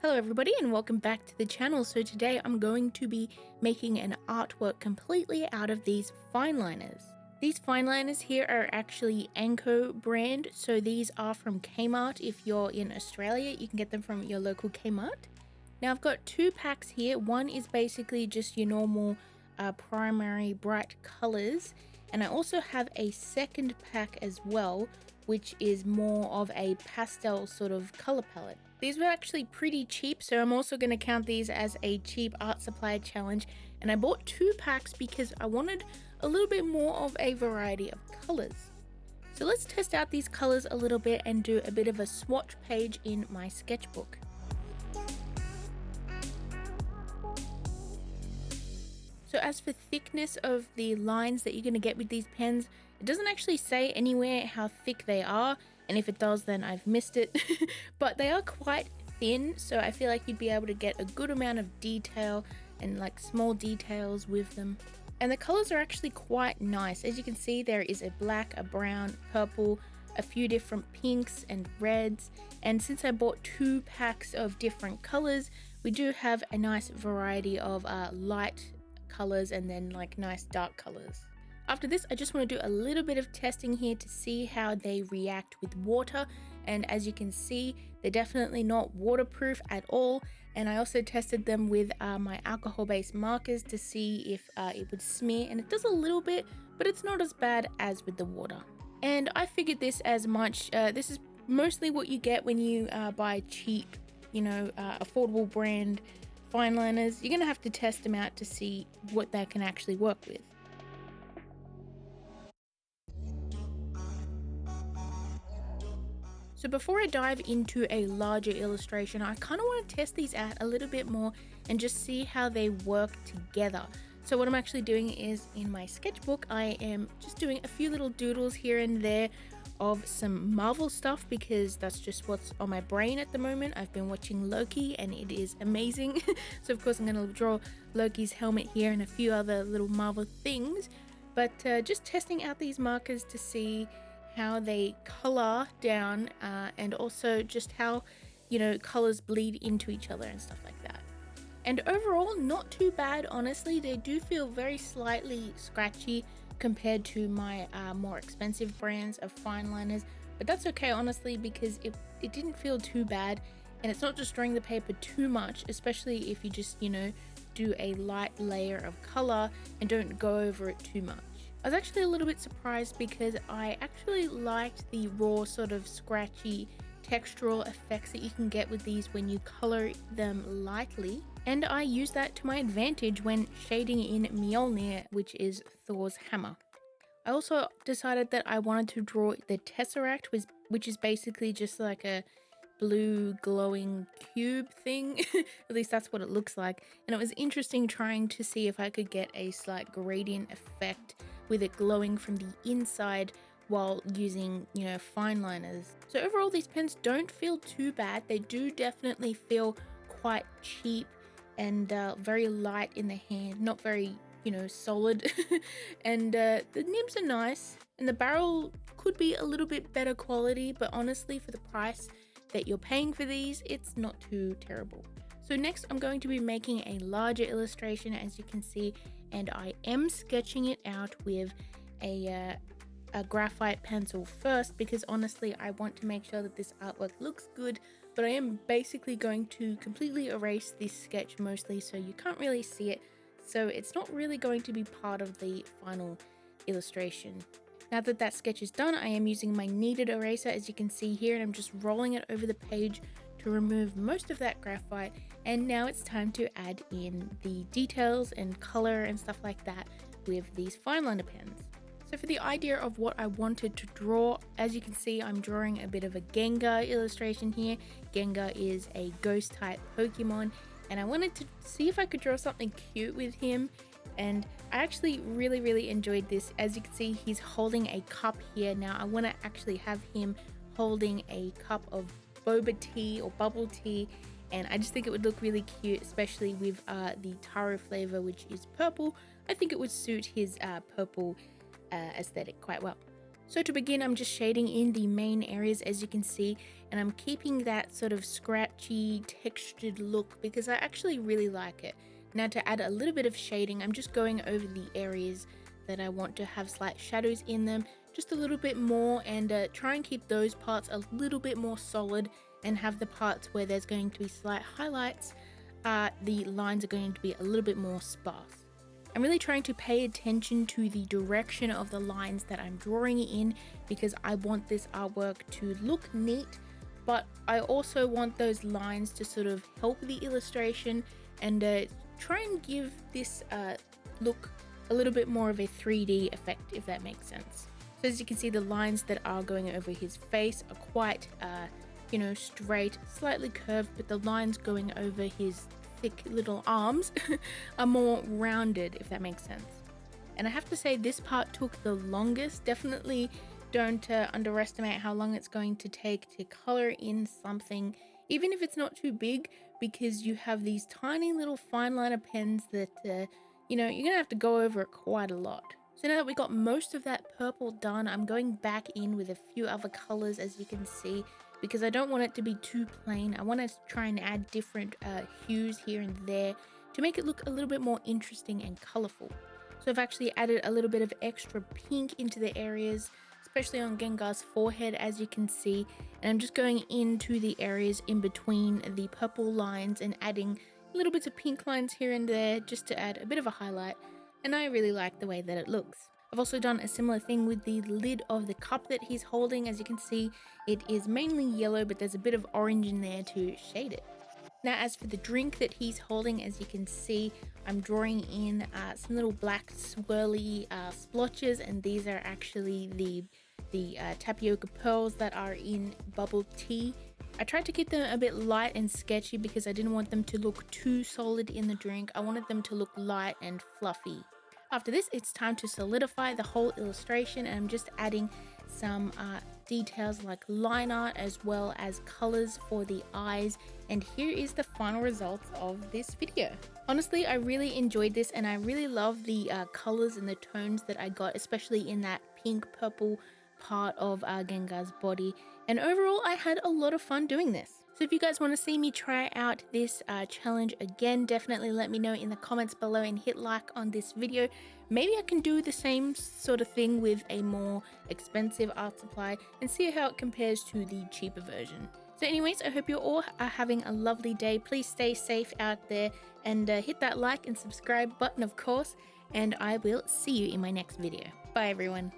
Hello everybody and welcome back to the channel. So today I'm going to be making an artwork completely out of these fine liners. These fine liners here are actually Anko brand, so these are from Kmart. If you're in Australia, you can get them from your local Kmart. Now I've got two packs here. One is basically just your normal primary bright colors, and I also have a second pack as well, which is more of a pastel sort of color palette. These were actually pretty cheap, so I'm also going to count these as a cheap art supply challenge, and I bought two packs because I wanted a little bit more of a variety of colors. So let's test out these colors a little bit and do a bit of a swatch page in my sketchbook. So as for thickness of the lines that you're going to get with these pens, it doesn't actually say anywhere how thick they are, and if it does then I've missed it, but they are quite thin, so I feel like you'd be able to get a good amount of detail and like small details with them. And the colors are actually quite nice. As you can see, there is a black, a brown, purple, a few different pinks and reds, and since I bought two packs of different colors, we do have a nice variety of light colors and then like nice dark colors. After this, I just want to do a little bit of testing here to see how they react with water, and as you can see, they're definitely not waterproof at all. And I also tested them with my alcohol-based markers to see if it would smear, and it does a little bit, but it's not as bad as with the water. And I figured this as much. This is mostly what you get when you buy cheap, affordable brand fine liners. You're gonna have to test them out to see what they can actually work with. So before I dive into a larger illustration, I kind of want to test these out a little bit more and just see how they work together. So what I'm actually doing is, in my sketchbook, I am just doing a few little doodles here and there of some Marvel stuff because that's just what's on my brain at the moment. I've been watching Loki and it is amazing. So of course I'm going to draw Loki's helmet here and a few other little Marvel things, but just testing out these markers to see how they color down and also just how colors bleed into each other and stuff like that. And overall, not too bad, honestly. They do feel very slightly scratchy compared to my more expensive brands of fine liners, but that's okay, honestly, because it didn't feel too bad, and it's not destroying the paper too much, especially if you just do a light layer of color and don't go over it too much. I was actually a little bit surprised because I actually liked the raw sort of scratchy textural effects that you can get with these when you color them lightly, and I use that to my advantage when shading in Mjolnir, which is Thor's hammer. I also decided that I wanted to draw the Tesseract, which is basically just like a blue glowing cube thing. At least that's what it looks like, and it was interesting trying to see if I could get a slight gradient effect with it glowing from the inside while using fine liners. So overall, these pens don't feel too bad. They do definitely feel quite cheap and very light in the hand, not very solid. And the nibs are nice, and the barrel could be a little bit better quality, but honestly, for the price that you're paying for these, it's not too terrible. So next I'm going to be making a larger illustration, as you can see, and I am sketching it out with a graphite pencil first because honestly I want to make sure that this artwork looks good, but I am basically going to completely erase this sketch mostly so you can't really see it, so it's not really going to be part of the final illustration. Now that that sketch is done, I am using my kneaded eraser, as you can see here, and I'm just rolling it over the page to remove most of that graphite, and now it's time to add in the details and color and stuff like that with these fine liner pens. So for the idea of what I wanted to draw, as you can see, I'm drawing a bit of a Gengar illustration here. Gengar is a ghost type Pokemon, and I wanted to see if I could draw something cute with him, and I actually really enjoyed this. As you can see, he's holding a cup here. Now I want to actually have him holding a cup of boba tea or bubble tea, and I just think it would look really cute, especially with the taro flavor, which is purple. I think it would suit his purple aesthetic quite well. So to begin, I'm just shading in the main areas, as you can see, and I'm keeping that sort of scratchy, textured look because I actually really like it. Now to add a little bit of shading, I'm just going over the areas that I want to have slight shadows in them, just a little bit more, and try and keep those parts a little bit more solid, and have the parts where there's going to be slight highlights, the lines are going to be a little bit more sparse. I'm really trying to pay attention to the direction of the lines that I'm drawing in because I want this artwork to look neat, but I also want those lines to sort of help the illustration and try and give this look a little bit more of a 3D effect, if that makes sense. So as you can see, the lines that are going over his face are quite, straight, slightly curved, but the lines going over his thick little arms are more rounded, if that makes sense. And I have to say, this part took the longest. Definitely don't underestimate how long it's going to take to color in something, even if it's not too big, because you have these tiny little fine liner pens that you're gonna have to go over it quite a lot. So now that we got most of that purple done, I'm going back in with a few other colors, as you can see, because I don't want it to be too plain. I want to try and add different hues here and there to make it look a little bit more interesting and colorful. So I've actually added a little bit of extra pink into the areas, especially on Gengar's forehead, as you can see, and I'm just going into the areas in between the purple lines and adding little bits of pink lines here and there just to add a bit of a highlight, and I really like the way that it looks. I've also done a similar thing with the lid of the cup that he's holding. As you can see, it is mainly yellow, but there's a bit of orange in there to shade it. Now, as for the drink that he's holding, as you can see, I'm drawing in some little black swirly splotches, and these are actually the tapioca pearls that are in bubble tea. I tried to keep them a bit light and sketchy because I didn't want them to look too solid in the drink. I wanted them to look light and fluffy. After this, it's time to solidify the whole illustration, and I'm just adding some details like line art as well as colors for the eyes, and here is the final results of this video. Honestly, I really enjoyed this, and I really love the colors and the tones that I got, especially in that pink purple part of Gengar's body, and overall I had a lot of fun doing this. So if you guys want to see me try out this challenge again, definitely let me know in the comments below and hit like on this video. Maybe I can do the same sort of thing with a more expensive art supply and see how it compares to the cheaper version. So anyways, I hope you all are having a lovely day. Please stay safe out there, and hit that like and subscribe button, of course, and I will see you in my next video. Bye everyone.